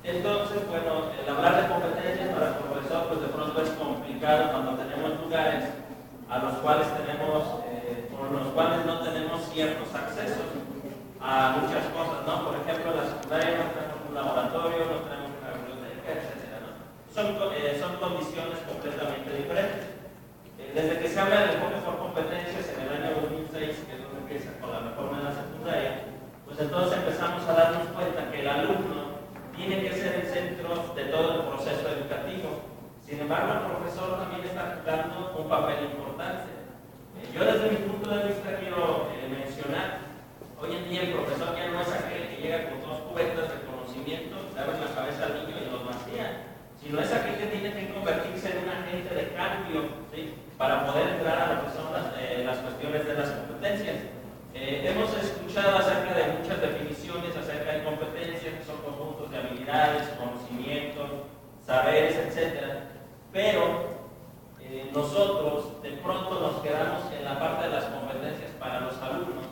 Entonces, bueno, el hablar de competencias para el profesor, pues de pronto es complicado cuando tenemos lugares a los cuales tenemos, por los cuales no tenemos ciertos accesos a muchas cosas, ¿no? Por ejemplo, en la secundaria no tenemos un laboratorio, no tenemos una biblioteca, etcétera, ¿no? Son condiciones completamente diferentes. Desde que se habla del enfoque por competencias en el año 2006, que es donde empieza con la reforma de la secundaria, pues entonces empezamos a darnos cuenta que el alumno tiene que ser el centro de todo el proceso educativo. Sin embargo, el profesor también está jugando un papel importante. Yo desde mi punto de vista quiero mencionar, hoy en día el profesor ya no es aquel que llega con 2 cubetas de conocimiento, le abre la cabeza al niño y los vacía, sino es aquel que tiene que convertirse en un agente de cambio, ¿sí? Para poder entrar a lo que son las cuestiones de las competencias. Hemos escuchado acerca de muchas definiciones acerca de competencias, que son conjuntos de habilidades, conocimientos, saberes, etc. Pero nosotros de pronto nos quedamos en la parte de las competencias para los alumnos.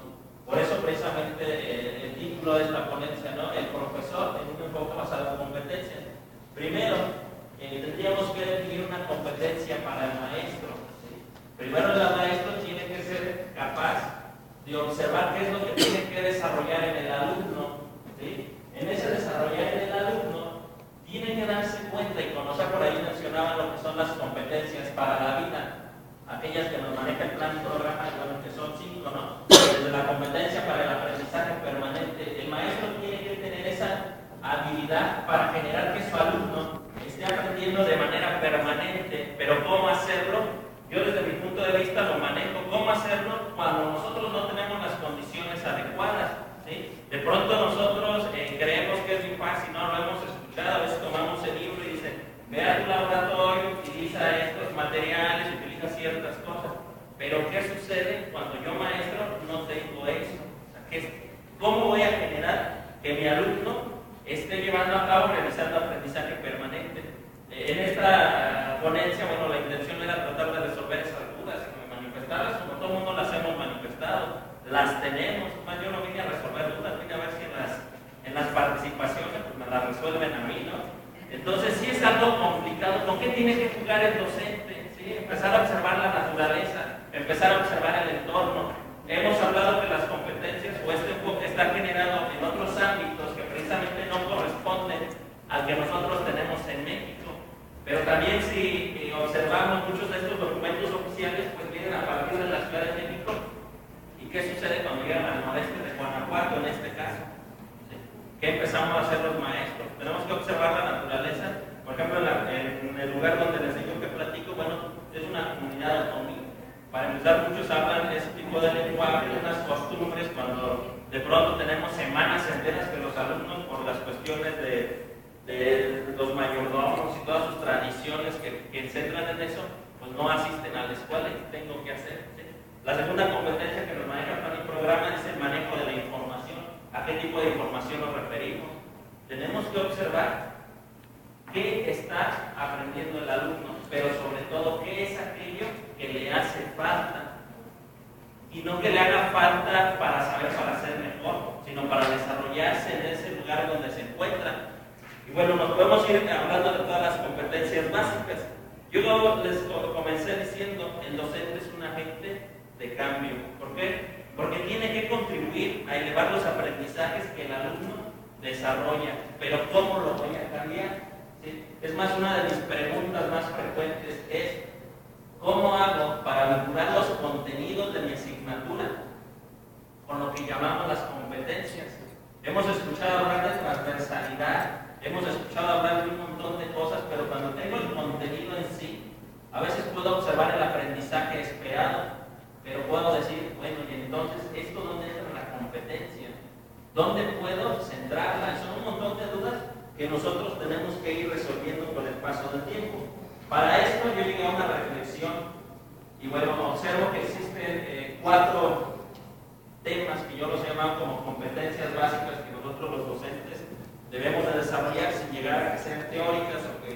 Por eso precisamente el título de esta ponencia, ¿no? El profesor en un enfoque basado en competencias. Primero, tendríamos que definir una competencia para el maestro, ¿sí? Primero el maestro tiene que ser capaz de observar qué es lo que tiene que desarrollar en el alumno, ¿sí? En ese desarrollar en el alumno tiene que darse cuenta y conocer, por ahí mencionaban lo que son las competencias para la vida, aquellas que nos maneja el plan y programa, bueno, que son 5, ¿no? Desde la competencia para el aprendizaje permanente, el maestro tiene que tener esa habilidad para generar que su alumno esté aprendiendo de manera permanente. Pero ¿cómo hacerlo? Yo desde mi punto de vista lo manejo. ¿Cómo hacerlo? Cuando nosotros no tenemos las condiciones adecuadas, ¿sí? De pronto nosotros creemos que es muy fácil, no lo hemos escuchado, a veces tomamos el libro y dicen, ve a tu laboratorio, utiliza estos materiales, utiliza ciertas cosas. Pero ¿qué sucede cuando yo, maestro, no tengo eso? O sea, ¿cómo voy a generar que mi alumno esté llevando a cabo, realizando aprendizaje permanente? En esta ponencia, bueno, la intención era tratar de resolver esas dudas que me manifestaras, como todo el mundo las hemos manifestado, las tenemos. Más yo no vine a resolver dudas, vine a ver si en las participaciones pues me las resuelven a mí, ¿no? Entonces sí es algo complicado. ¿Con qué tiene que jugar el docente? ¿Sí? Empezar a observar la naturaleza, empezar a observar el entorno. Hemos hablado que las competencias o este enfoque está generado en otros ámbitos que precisamente no corresponden al que nosotros tenemos en México. Pero también si observamos muchos de estos documentos oficiales, pues vienen a partir de la Ciudad de México. ¿Y qué sucede cuando llegan al noreste de Guanajuato, en este caso? ¿Sí? ¿Qué empezamos a hacer los maestros? Tenemos que observar la naturaleza. Por ejemplo, en el lugar donde les digo que platico, bueno, es una comunidad autónoma. Para empezar, muchos hablan de ese tipo de lenguaje, de unas costumbres, cuando de pronto tenemos semanas enteras que los alumnos, por las cuestiones de los mayordomos y todas sus tradiciones que centran en eso, pues no asisten a la escuela. y tengo que hacer. ¿Sí? La segunda competencia que nos maneja el plan y programa es el manejo de la información. ¿A qué tipo de información nos referimos? Tenemos que observar qué está aprendiendo el alumno, pero sobre todo qué es aquello que le hace falta, y no que le haga falta para saber, para ser mejor, sino para desarrollarse en ese lugar donde se encuentra. Y bueno, nos podemos ir hablando de todas las competencias básicas. Yo les comencé diciendo, el docente es un agente de cambio. ¿Por qué? Porque tiene que contribuir a elevar los aprendizajes que el alumno desarrolla. Pero ¿cómo lo voy a cambiar? ¿Sí? Es más, una de mis preguntas más frecuentes es, ¿cómo hago para vincular los contenidos de mi asignatura con lo que llamamos las competencias? Hemos escuchado hablar de transversalidad, hemos escuchado hablar de un montón de cosas, pero cuando tengo el contenido en sí, a veces puedo observar el aprendizaje esperado, pero puedo decir, bueno, y entonces, ¿esto dónde entra la competencia? ¿Dónde puedo centrarla? Son un montón de dudas que nosotros tenemos que ir resolviendo con el paso del tiempo. Para esto yo llegué a una reflexión y bueno, observo que existen 4 temas que yo los llamo como competencias básicas que nosotros los docentes debemos de desarrollar sin llegar a ser teóricas o que